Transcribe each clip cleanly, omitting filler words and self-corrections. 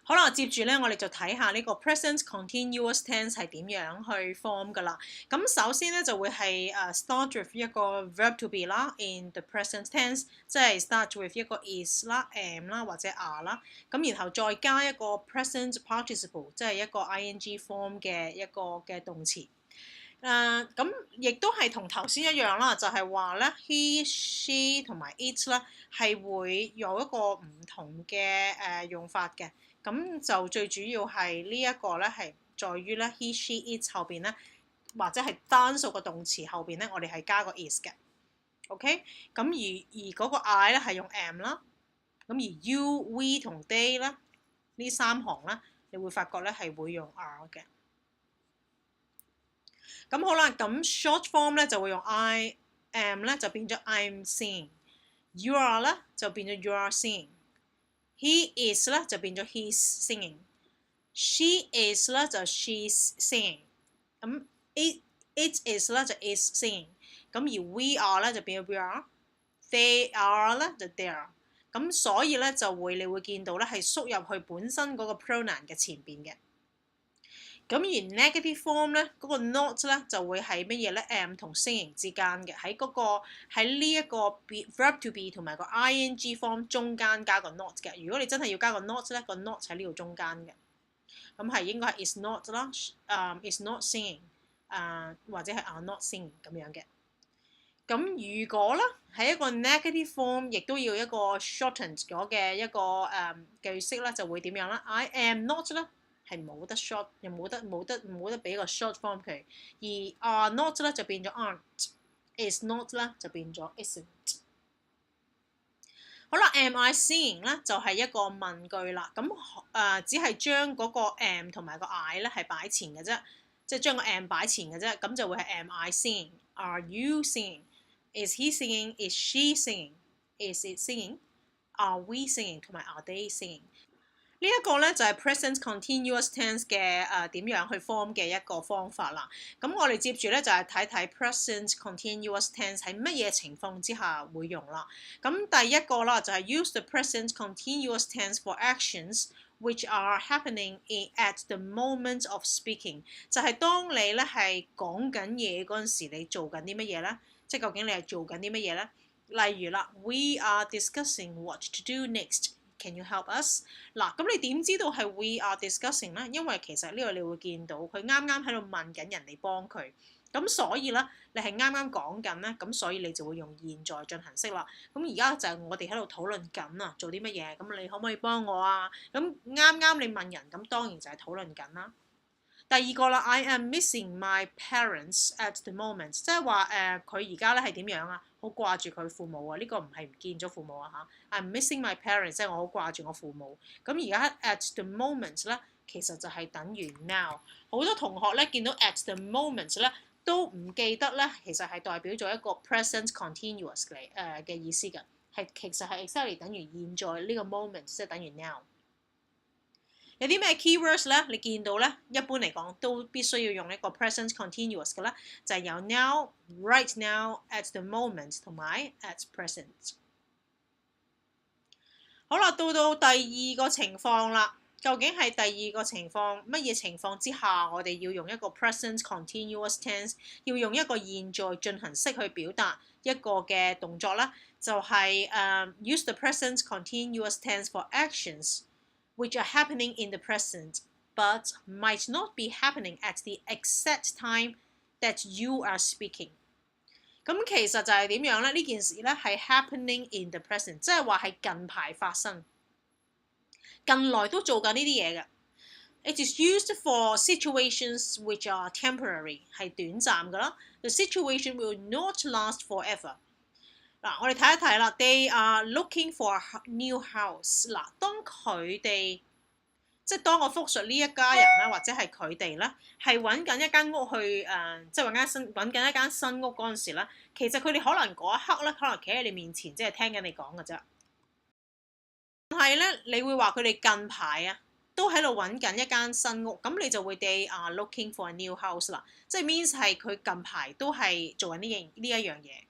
好啦，接住咧，我哋就睇下呢個 present continuous tense 係點樣去 form 噶啦。咁首先咧就會係start with 一個 verb to be 啦 ，in the present tense， 即係 start with 一個 is 啦、am 啦或者 are 啦。咁然後再加一個 present participle， 即係一個 ing form 嘅一個嘅動詞。咁亦都係同頭先一樣啦，就係話咧 he、she 同埋 it 咧係會有一個唔同嘅用法嘅。咁就最主要係呢一個咧係在於咧 he、she、it 後邊咧，或者係單數嘅動詞後邊咧，我哋係加個 is 嘅。OK， 咁而嗰個 I 咧係用 am 啦，咁而 you、we 同 they 咧呢三行咧，你會發覺咧係會用 are 嘅。咁好啦，咁 short form 咧就會用 I am 咧就變咗 I'm singing，you are 咧就變咗 you are singing。He is 咧就變咗 he's singing，she is 咧就 she's singing，咁 it is 咧就 is singing，咁而 we are 咧就變咗 we are，they are 咧就 they are，咁所以咧就會你會見到咧係縮入去本身嗰個 pronoun 嘅前邊嘅。咁而 negative form 咧，嗰個 not 咧就會係乜嘢咧 ？am 同 singing 之間嘅，喺呢一個 verb to be 同埋個 ing form 中間加個 not 嘅。如果你真係要加個 not 咧，個 not 喺呢度中間嘅。咁係應該係 is not 啦，is not singing，或者係 are not singing 咁樣嘅。咁如果咧係一個 negative form， 亦都要一個 shortened 咗嘅一個句式咧，就會點樣咧 ？I am not 咧。係冇得 short， 又冇得俾個 short form 佢，而 are not 咧就變咗 aren't，is not 咧就變咗 isn't。好啦 ，am I seeing 咧就係一個問句啦，咁只係將嗰個 am 同埋個 I 咧係擺前嘅啫，即係將個 am 擺前嘅啫，咁就會係 am I singing？Are you singing？Is he singing？Is she singing？Is it singing？Are we singing？同埋 are they singing？呢一個咧就係 present continuous tense 嘅點樣去 form 嘅一個方法啦。咁我哋接住咧就係睇睇 present continuous tense 喺乜嘢情況之下會用啦。咁第一個啦就係 use the present continuous tense for actions which are happening at the moment of speaking。就係當你咧係講緊嘢嗰陣時，你做緊啲乜嘢咧？即係究竟你係做緊啲乜嘢咧？例如啦 ，We are discussing what to do next。Can you help us？ 嗱，咁你點知道係 we are discussing 咧？因為其實呢個你會見到佢啱啱喺度問緊人哋幫佢，咁所以咧你係啱啱講緊咧，咁所以你就會用現在進行式啦。咁而家就係我哋喺度討論緊啊，做啲乜嘢？咁你可唔可以幫我啊？咁啱啱你問人，咁當然就係討論緊啦。第二個啦 ，I am missing my parents at the moment， 即係話佢而家咧係點樣啊？好掛住佢父母啊！呢個唔係唔見咗父母啊嚇。I'm missing my parents， 即係我好掛住我父母。咁而家 at the moment 咧，其實就係等於 now。好多同學咧見到 at the moment 咧都唔記得咧，其實係代表咗一個 present continuous 嘅意思嘅，其實係 exactly 等於現在呢個 moment， 即係等於 now。有啲咩 keywords 咧？你見到咧，一般嚟講都必須要用一個 present continuous 嘅啦，就係有 now、right now、at the moment 同埋 at present。好啦，到第二個情況啦，究竟係第二個情況乜嘢情況之下，我哋要用一個 present continuous tense， 要用一個現在進行式去表達一個嘅動作咧，就係use the present continuous tense for actions which are happening in the present, but might not be happening at the exact time that you are speaking。咁其實就係點樣咧？呢件事咧係 happening in the present， 即係話係近排發生，近來都做緊呢啲嘢嘅。It is used for situations which are temporary， 係短暫㗎啦。The situation will not last forever。嗱，我哋睇一睇啦。They are looking for a new house。嗱，當佢哋即係當我複述呢一家人啦，或者係佢哋咧，係揾緊一間屋去即係揾緊一間新屋嗰陣時咧，其實佢哋可能嗰一刻咧，可能企喺你面前，即係聽緊你講嘅啫。但係咧，你會話佢哋近排啊，都喺度揾緊一間新屋，咁你就會 They are looking for a new house 啦。即係 means 係佢近排都係做緊呢一樣嘢。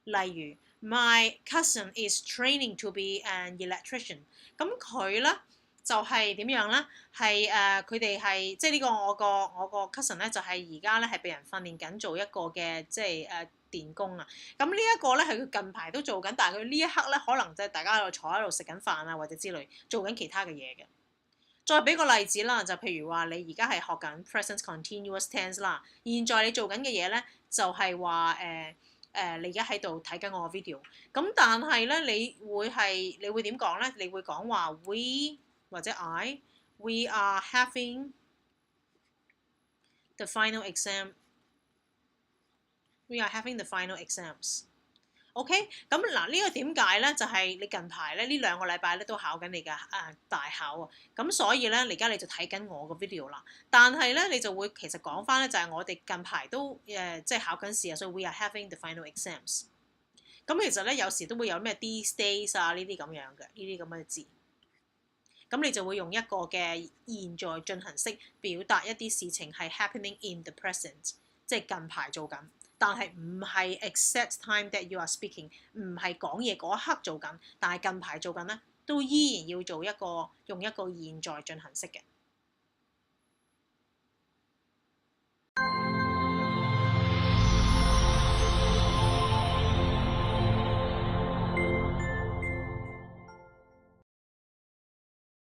例如 My cousin is training to be an electrician。咁佢咧就係點樣咧？係佢哋係即係呢個我個 cousin 咧，就係而家咧係被人訓練緊做一個嘅即係電工啊。咁呢一個咧係佢近排都做緊，但係佢呢一刻咧可能即係大家喺度坐喺度食緊飯啊，或者之類做緊其他嘅嘢嘅。再俾個例子啦，就譬如話你而家係學緊 present continuous tense 啦，現在你做緊嘅嘢咧就係話你而家喺度睇緊我個 video，咁但係咧你會點講咧？你會講話 we 或者 we are having the final exam， we are having the final exams。OK， 咁嗱呢個點解咧？就係你近排咧呢2個禮拜咧都考緊你嘅大考啊，咁所以咧而家你就睇緊我個 video 啦。但係咧你就會其實講翻咧就係我哋近排都即係考緊試啊，所以 we are having the final exams。咁其實咧有時都會有咩 these days 啊呢啲咁樣嘅呢啲咁嘅字，咁你就會用一個嘅現在進行式表達一啲事情係 happening in the present， 即係近排做緊。但係唔係 exact time that you are speaking， 唔係講嘢嗰一刻做緊，但係近排做緊咧，都依然要做用一個現在進行式嘅。